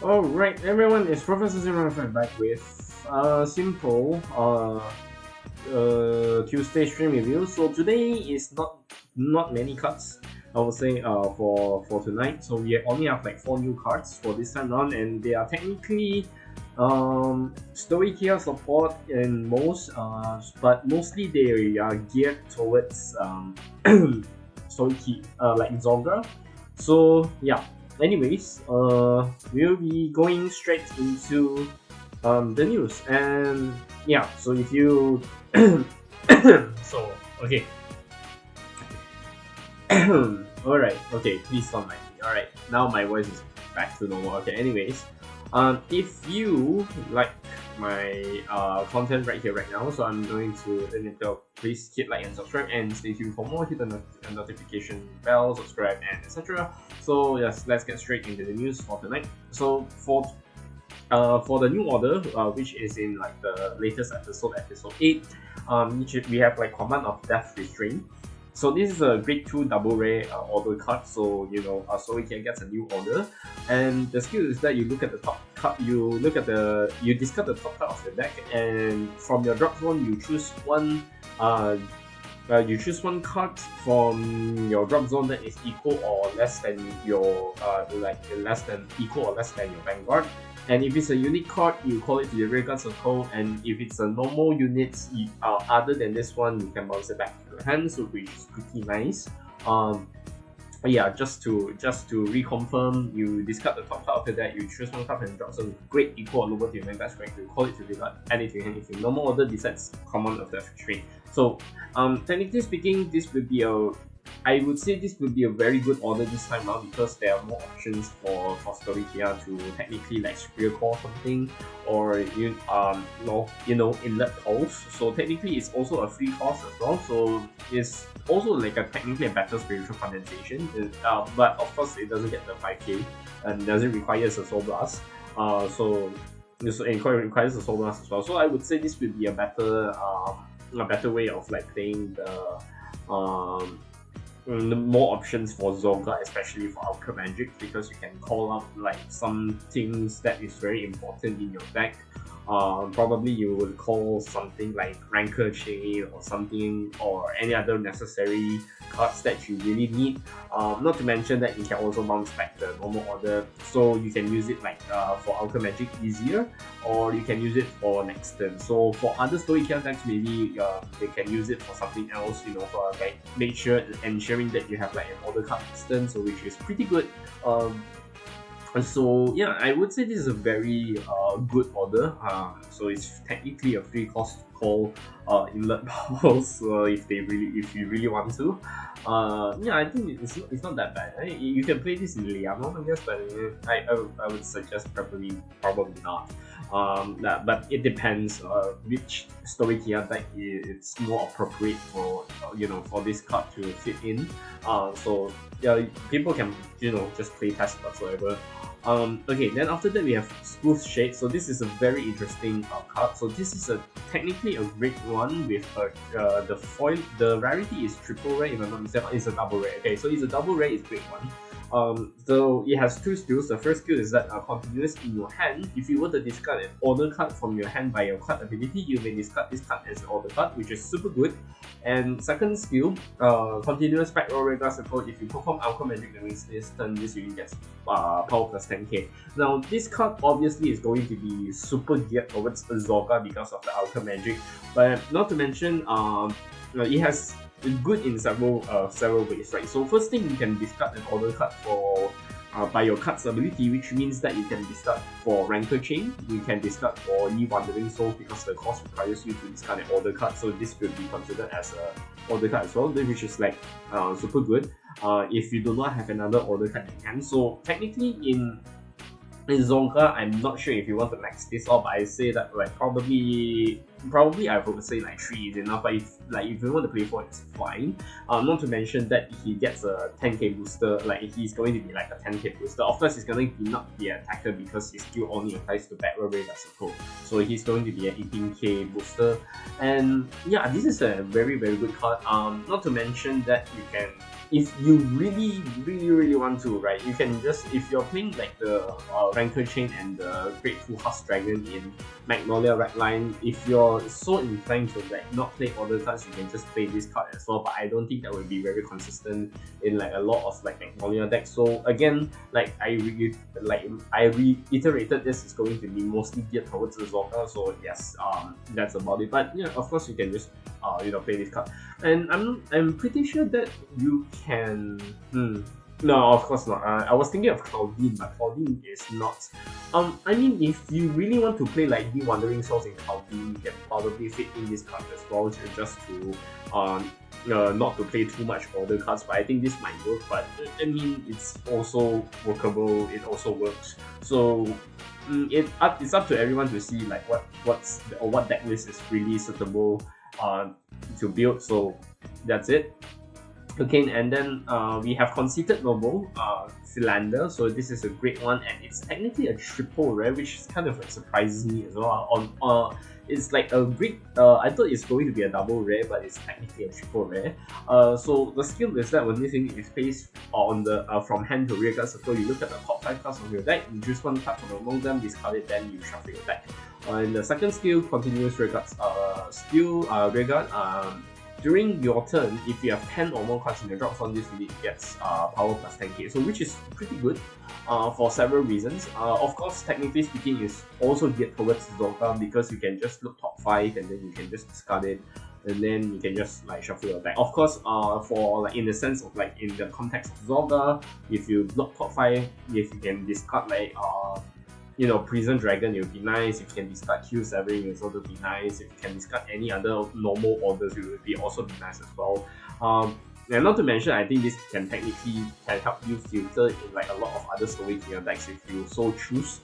Alright, everyone, it's Professor Zimmer back with a simple Tuesday stream review. So today is not many cards, I would say, for tonight. So we only have like 4 new cards for this time round, and they are technically Stoicheia support in most, but mostly they are geared towards Stoicheia, like Zonga. So yeah. Anyways, we'll be going straight into the news, and yeah. So if you so okay. All right. Okay. Please don't mind me. All right. Now my voice is back to normal. Okay. Anyways, if you like my content right here right now, so I'm going to please hit like and subscribe and stay tuned for more. Hit the notification bell, subscribe, and etc. So yes, let's get straight into the news for tonight. So for the new order, which is in like the latest episode 8, we have like Command of Death Restraint. So this is a grade 2 double rare order card, so you know, so it can get a new order. And the skill is that you look at the top card, you discard the top card of the deck, and from your drop zone you choose one card from your drop zone that is equal or less than your equal or less than your Vanguard. And if it's a unique card, you call it to the Rearguard Circle, and if it's a normal unit other than this one, you can bounce it back to your hand, so which is pretty nice. Yeah, just to reconfirm, you discard the top card of the deck, you choose one card and drop some great equal or lower to your Vanguard strength, you call it to Rearguard, anything. Normal order decides Command of Death Restraint. So technically speaking, I would say this would be a very good order this time around, because there are more options for Stoicheia to technically like Spear Core something, or Inlet Pulse. So technically it's also a free cost as well, so it's also like technically a better spiritual condensation. But of course it doesn't get the 5k and doesn't require a Soul Blast. So it requires a Soul Blast as well. So I would say this would be a better way of like playing the more options for Zonga, especially for Alchemy Magic, because you can call out like some things that is very important in your deck. Probably you would call something like Rancor Chain or something, or any other necessary cards that you really need. Not to mention that you can also bounce back the normal order, so you can use it like for Alchemy Magic easier, or you can use it for next turn. So for other Stoicheia decks, maybe they can use it for something else, you know, for like ensuring that you have like an order card next turn, so which is pretty good. So yeah, I would say this is a very good order. So it's technically a free cost call Inlet Pulse if you really want to. Yeah, I think it's not that bad. You can play this in Liano, I guess, but I would suggest probably not. But it depends which Stoicheia deck it's more appropriate for for this card to fit in. So yeah, people can just play test whatsoever. Okay, then after that we have Smooth Shade. So this is a very interesting card. So this is technically a great one with the foil. The rarity is triple rare, if I'm not mistaken. It's a double rare. Okay, so it's a double rare, it's great one. So it has 2 skills. The first skill is that continuous in your hand. If you were to discard an order card from your hand by your card ability, you may discard this card as an order card, which is super good. And second skill, continuous back row Rearguard Circle. If you perform Alchemy Magic during this turn, this unit gets power plus 10k. Now this card obviously is going to be super geared towards Zonga because of the Alchemy Magic, but not to mention it has good in several ways, right? So first thing, you can discard an order card for by your card's ability, which means that you can discard for Rancor Chain, you can discard for Ye Wandering Souls because the cost requires you to discard an order card, so this could be considered as a order card as well, which is like super good if you do not have another order card in hand. So technically in Zonga, I'm not sure if you want to max this up, but I say that like probably I would say like 3 is enough, but if you want to play 4, it's fine. Not to mention that he gets a 10k booster, like he's going to be like a 10k booster. Of course, he's going to not be an attacker because his skill only applies to back row Rearguard Circle, so he's going to be an 18k booster. And yeah, this is a very good card. Not to mention that you can if you really want to, right, you can just, if you're playing like the Rancor Chain and the Grateful Husk Dragon in Magnolia Redline, if you're so inclined to like not play order cards, you can just play this card as well. But I don't think that would be very consistent in like a lot of like Magnolia decks. So again, like I reiterated, this is going to be mostly geared towards the Zorka. So yes, that's about it. But yeah, of course you can just play this card. And I'm pretty sure that you can. No, of course not. I was thinking of Claudine, but Claudine is not. I mean, if you really want to play like the Wandering Souls in Claudine, you can probably fit in this card as well, just to not to play too much order cards. But I think this might work. But I mean, it's also workable. It also works. So it's up to everyone to see like what deck list is really suitable to build. So that's it. Okay, and then we have Conceited Noble, Philander. So this is a great one, and it's technically a triple rare, which kind of like surprises me as well. It's like a great. I thought it's going to be a double rare, but it's technically a triple rare. So the skill is that when this thing is placed on the from hand to rear guard circle, you look at the top 5 cards of your deck, you choose one card from among them, discard it, then you shuffle your deck. And the second skill, continuous rear guard. Rear guard. During your turn, if you have 10 or more cards in the drop zone, this unit gets power plus 10k, so which is pretty good for several reasons. Of course, technically speaking, it's also geared towards Zorka because you can just look top 5 and then you can just discard it, and then you can just like shuffle your deck. Of course, for like in the sense of like in the context of Zorka, if you block top 5, if you can discard like Prison Dragon, it would be nice. If you can discard Q7, it would also be nice. If you can discard any other normal orders, it would also be nice as well. And not to mention, I think this can technically help you filter in like a lot of other Stoicheia decks if you so choose.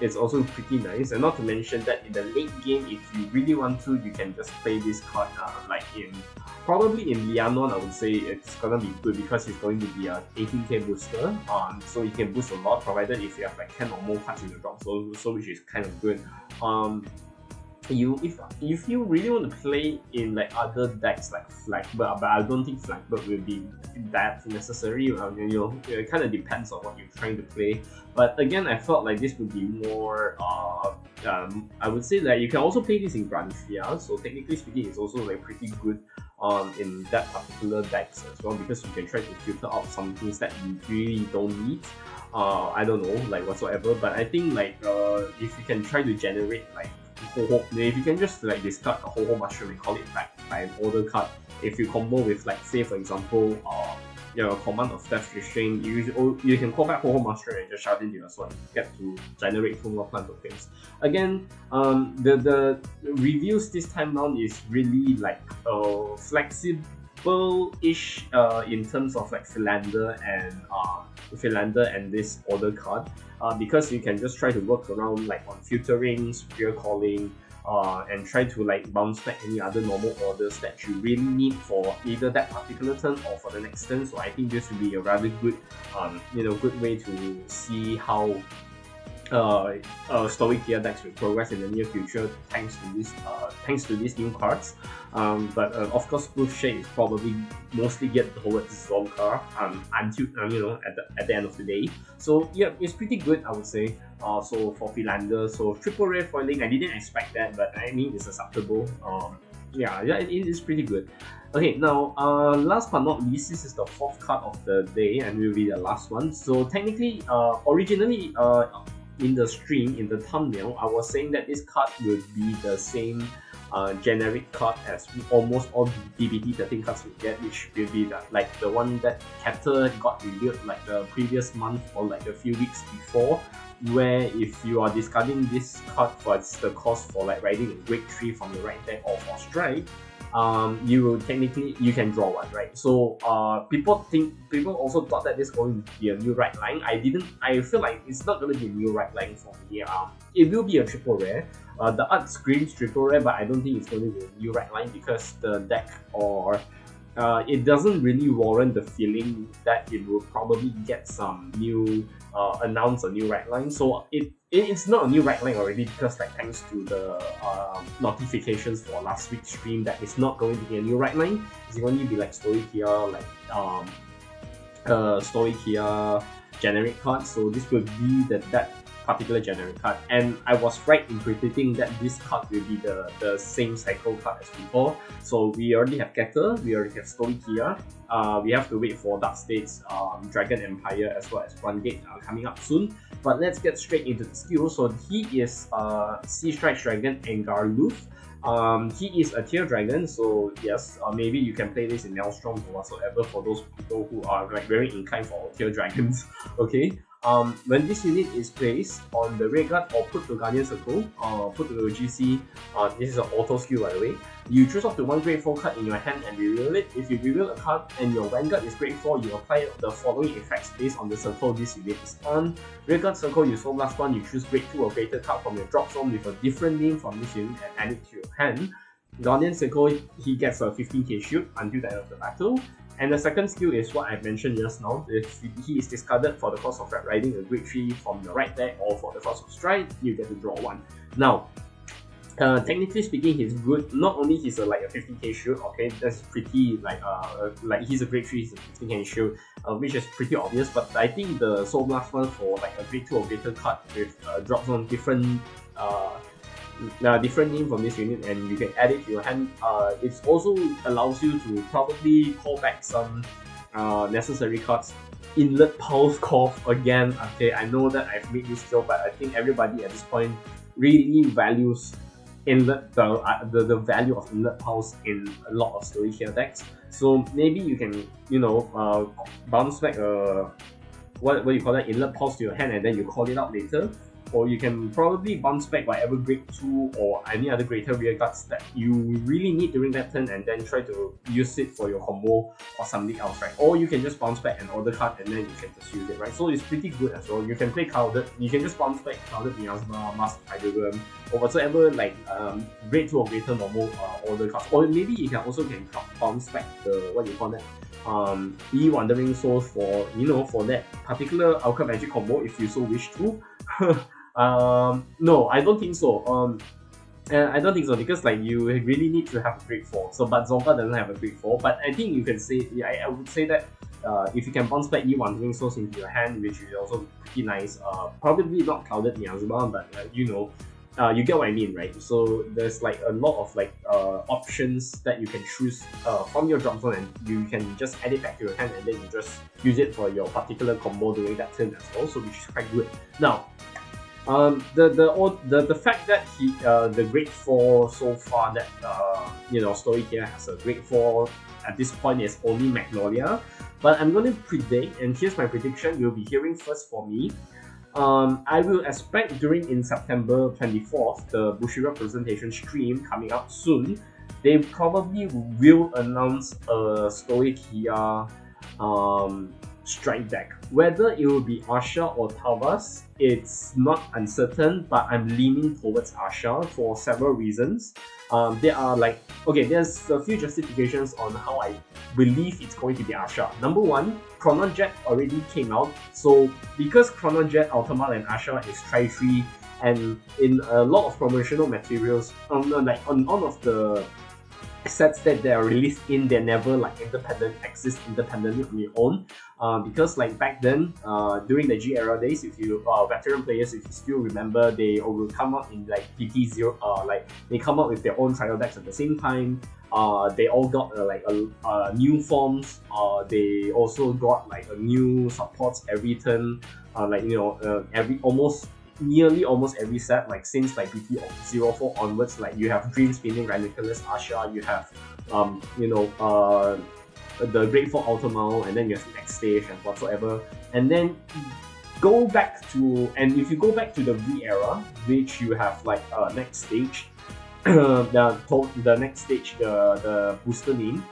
It's also pretty nice. And not to mention that in the late game, if you really want to, you can just play this card probably in Lianon. I would say it's gonna be good because it's going to be a 18k booster. So you can boost a lot, provided if you have like 10 or more cards in the drop, so which is kind of good. If you really want to play in like other decks like Flagbird, but I don't think Flagbird will be that necessary. It kind of depends on what you're trying to play. But again, I felt like this would be more. I would say that you can also play this in Granfia. So technically speaking, it's also like pretty good in that particular decks as well, because you can try to filter out some things that you really don't need. I don't know, like whatsoever. But I think like if you can try to generate like if you can just like discard a Ho-Ho Mushroom and call it back by an order card, if you combo with like say for example Command of Death Restraint, you can call back Ho-Ho Mushroom and just shove into your sword, get to generate 2 more plant tokens. Again, the reviews this time round is really like flexible-ish in terms of like Philander and this order card, because you can just try to work around like on filtering, Superior Calling, and try to like bounce back any other normal orders that you really need for either that particular turn or for the next turn. So I think this would be a rather good, good way to see how Stoicheia decks will progress in the near future thanks to these new cards. But of course, Proof Shade is probably mostly geared towards Zonka until at the end of the day. So yeah, it's pretty good, I would say. So for Philander, so triple rare foiling, I didn't expect that, but I mean it's acceptable. It is pretty good. Okay, now last but not least, this is the 4th card of the day, and will be the last one. So technically, originally in the stream, in the thumbnail, I was saying that this card would be the same generic card as almost all DBT 13 cards will get, which will be the one that Captor got revealed like the previous month or like a few weeks before, where if you are discarding this card for the cost for like riding a Break 3 from the right deck or for Strike, you can draw one, right? So people also thought that this is going to be a new right line. I feel like it's not going to be a new right line for me. It will be a triple rare. The art screams triple rare, but I don't think it's going to be a new right line because the deck or it doesn't really warrant the feeling that it will probably get some new announce a new rank line. So it's not a new rank line already, because like thanks to the notifications for last week's stream, that it's not going to be a new rank line. It's going to be like Stoicheia, like Stoicheia generic card. So this will be that particular generic card, and I was right in predicting that this card will be the same cycle card as before. So we already have Keter, we already have Stoicheia. We have to wait for Dark States, Dragon Empire, as well as Floodgate coming up soon. But let's get straight into the skill. So he is Sea Strike Dragon and Garloof. He is a tier dragon, so yes, maybe you can play this in Maelstrom or whatsoever for those people who are like very inclined for tier dragons. Okay. When this unit is placed on the rear guard or put to Guardian Circle or put to the GC, this is an auto skill by the way. You choose up to one grade 4 card in your hand and reveal it. If you reveal a card and your Vanguard is grade 4, you apply the following effects based on the circle this unit is on. Rear guard circle, you soul last one, you choose grade 2 or greater card from your drop zone with a different name from this unit and add it to your hand. Guardian Circle, he gets a 15k shield until the end of the battle. And the second skill is what I mentioned just now. If he is discarded for the cost of riding a grade 3 from your right deck or for the cost of stride, you get to draw 1. Now, technically speaking, he's good. Not only he's like a 15k shield, okay, that's pretty like he's a grade 3, he's a 15k shield, which is pretty obvious. But I think the Soul Blast one for like a grade 2 or greater card with drops on different different name from this unit, and you can add it to your hand. It also allows you to probably call back some necessary cards. Inlet Pulse Cough again. Okay, I know that I've made this joke, but I think everybody at this point really values inlet the value of Inlet Pulse in a lot of Stoicheia decks. So maybe you can, you know, bounce back what do you call that, Inlet Pulse to your hand, and then you call it out later. Or you can probably bounce back whatever grade 2 or any other greater rear guards that you really need during that turn, and then try to use it for your combo or something else, right? Or you can just bounce back an order card and then you can just use it, right? So it's pretty good as well. You can play Clouded, you can just bounce back Clouded Miasma, Master Hydrogram, or whatsoever like grade 2 or greater normal order cards. Or maybe you can also bounce back the, what do you call that? Wandering Souls for, you know, for that particular Alchemy Magic combo if you so wish to. No, I don't think so. I don't think so, because like you really need to have a grade 4. So, but Zonka doesn't have a grade 4. But I think you can say, I would say that if you can bounce back Wandering Souls into your hand, which is also pretty nice. Probably not Clouded Miasma, but you know, you get what I mean, right? So there's like a lot of like options that you can choose from your drop zone, and you can just add it back to your hand, and then you just use it for your particular combo during that turn as well. So which is quite good. Now, the fact that he the grade 4 so far, that you know, Stoicheia has a grade 4 at this point is only Magnolia. But I'm going to predict, and here's my prediction, you'll be hearing first for me. I will expect in September 24th, the Bushira presentation stream coming up soon, they probably will announce a Stoicheia strike deck. Whether it will be ahsha or thavas, it's not uncertain, but I'm leaning towards ahsha for several reasons. There are like, okay, there's a few justifications on how I believe it's going to be ahsha. Number one, Chronojet already came out, so because Chronojet, Ultima, and ahsha is tri-3, and in a lot of promotional materials, like on all of the sets that they are released in, they never like exist independently on your own. Because like back then, during the G era days, if you veteran players, if you still remember, they will come out in like PT0, like they come out with their own trial decks at the same time. They all got new forms. They also got like a new supports every turn. Like, you know, nearly almost every set, like since like BT04 onwards, like you have Dream Spinning, Ranunculus, ahsha, you have you know, the Grade 4 Ultima, and then you have next stage and whatsoever. And then go back to, and if you go back to the V era, which you have like next stage, the next stage, the booster name,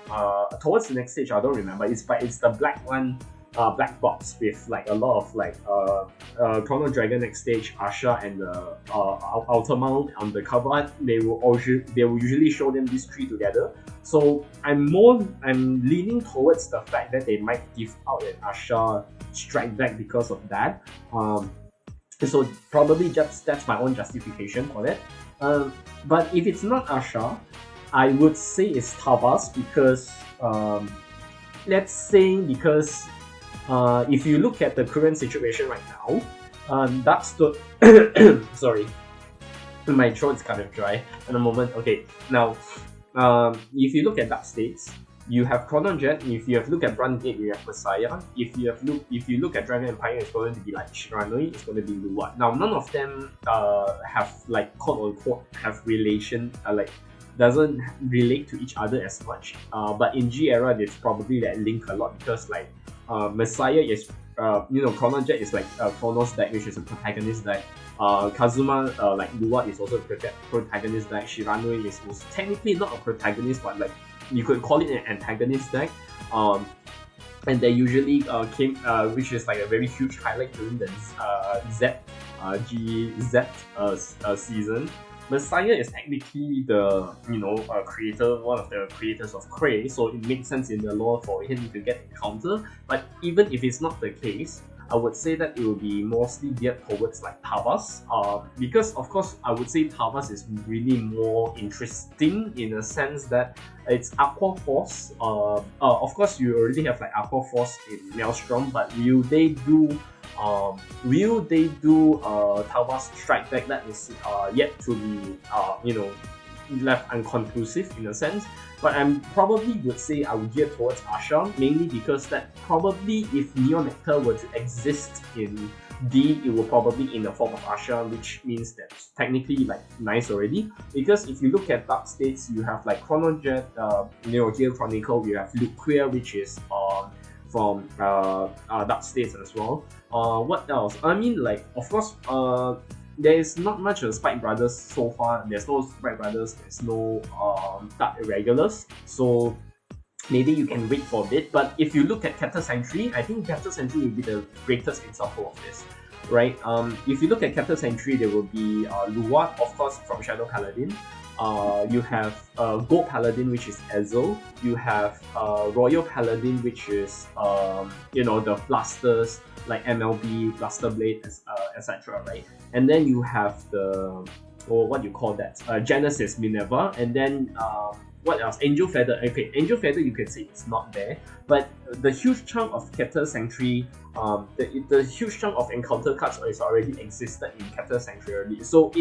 towards the next stage, I don't remember, but it's the black one black box with like a lot of like Chrono Dragon Next Stage, ahsha, and the Outer Mount on the cover art. They will usually show them these three together. So I'm leaning towards the fact that they might give out an ahsha strike deck because of that. So probably just that's my own justification for that. But if it's not ahsha, I would say it's thavas because let's say because if you look at the current situation right now, sorry, my throat's kind of dry at the moment. Okay, now if you look at dark states, you have Chrono Jet. If you have look at Run 8, you have Messiah. If you look at Dragon Empire, it's going to be like Shiranui, it's going to be Luwat. Now none of them have like quote unquote have relation like doesn't relate to each other as much. But in G era, there's probably that link a lot because like Messiah is Chrono Jet is like Chronos deck, which is a protagonist deck. Kazuma like Luwat is also a protagonist deck. Shiranui is technically not a protagonist, but like you could call it an antagonist deck. And they usually came, which is like a very huge highlight during the season. Messiah is technically the creator, one of the creators of Cray, so it makes sense in the lore for him to get encounter. But even if it's not the case, I would say that it will be mostly geared towards like thavas, because of course I would say thavas is really more interesting in a sense that it's Aqua Force. Of course you already have like Aqua Force in Maelstrom, but will they do Thavas strike deck? That is yet to be left unconclusive in a sense. But I probably would say I would gear towards ahsha, mainly because that probably if Neon Nectar were to exist in D, it will probably in the form of ahsha, which means that's technically like nice already. Because if you look at dark states, you have like Chrono Jet, Gale Chronicle, you have Luquia, which is from dark states as well. What else? I mean, like of course, there is not much of Spike Brothers so far. There's no Spike Brothers. There's no Dark Irregulars. So maybe you can wait for a bit. But if you look at Captain Sentry, I think Captain Sentry will be the greatest example of this, right? If you look at Captain Sentry, there will be Luwat, of course, from Shadow Paladin. You have Gold Paladin, which is Ezel. You have Royal Paladin, which is the blasters like MLB, Blaster Blade, etc. Right? And then you have the what do you call that? Genesis Minerva, and then what else? Angel Feather. Okay, Angel Feather you can say it's not there, but the huge chunk of Captain Sanctuary, the huge chunk of encounter cards is already existed in Captain Sanctuary. So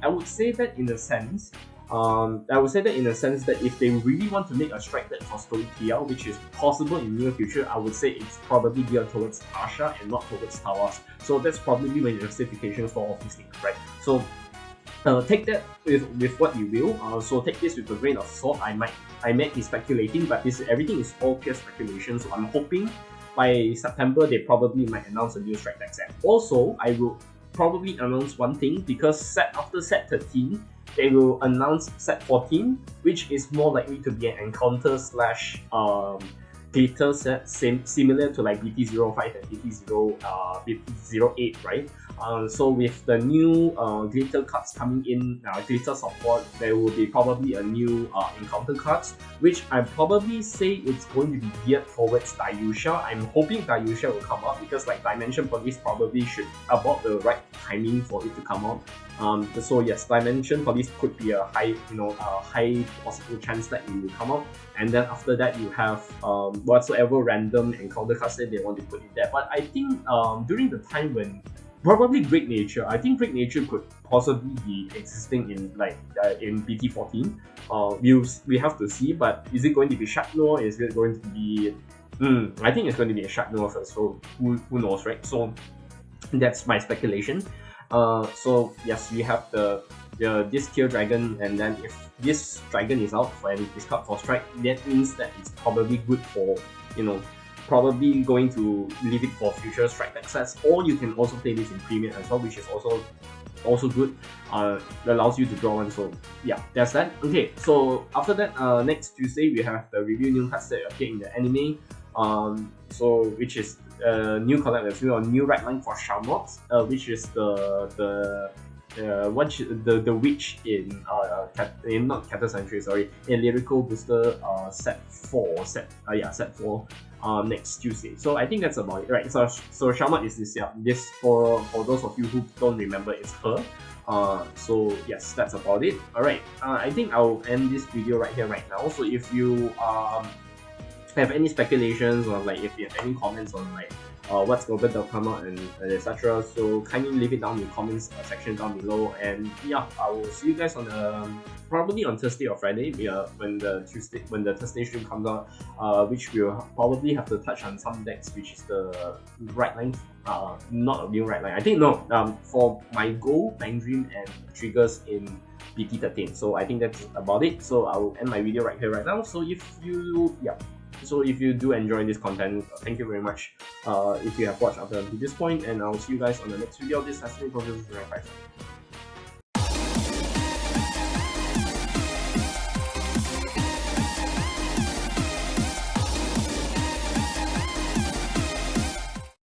I would say that in a sense. That if they really want to make a strike deck for Stoicheia, which is possible in near future, I would say it's probably geared towards ahsha and not towards thavas. So that's probably my justification for all these things, right? So take that with what you will. So take this with a grain of salt. I might be speculating, but everything is all pure speculation. So I'm hoping by September they probably might announce a new strike deck set. Also, I will probably announce one thing, because after set 13, they will announce set 14, which is more likely to be an encounter slash glitter set, similar to like BT05 and BT08, right? So with the new glitter cards coming in, glitter support, there will be probably a new encounter cards, which I probably say it's going to be geared towards Dayusha. I'm hoping Dayusha will come out, because like Dimension Police probably should about the right timing for it to come out. So yes, Dimension Police could be a high possible chance that it will come out, and then after that you have whatsoever random encounter cards that they want to put in there. But I think during the time when probably Great Nature, I think Great Nature could possibly be existing in in BT14. We have to see, but is it going to be Shatnor? Is it going to be I think it's going to be a Shatnor first, so who knows, right? So that's my speculation. So yes, we have this tier dragon, and then if this dragon is out and it's cut for strike, that means that it's probably good for probably going to leave it for future strike deck sets, or you can also play this in premium as well, which is also good. Allows you to draw one. So yeah, that's that. Okay, so after that, next Tuesday we have the review new cards that appear in the anime. So which is new collab as well, new right line for Charlotte, which is the witch in not Captain Century, sorry, in Lyrical Booster set 4 next Tuesday. So I think that's about it, right? So Shamat is this for those of you who don't remember, it's her. So yes, that's about it. Alright, I think I'll end this video right here right now. So if you have any speculations, or like if you have any comments on like what's going to come out and etc., so kindly leave it down in the comments section down below. And yeah, I will see you guys on probably on Thursday or Friday, when the Thursday stream comes out, which we'll probably have to touch on some decks, which is the right line, not a new right line, I think, no, for my goal, Bang Dream and triggers in BT13. So I think that's about it. So I will end my video right here right now. So if you do enjoy this content, thank you very much if you have watched up to this point, and I'll see you guys on the next video. This has been Professor 055.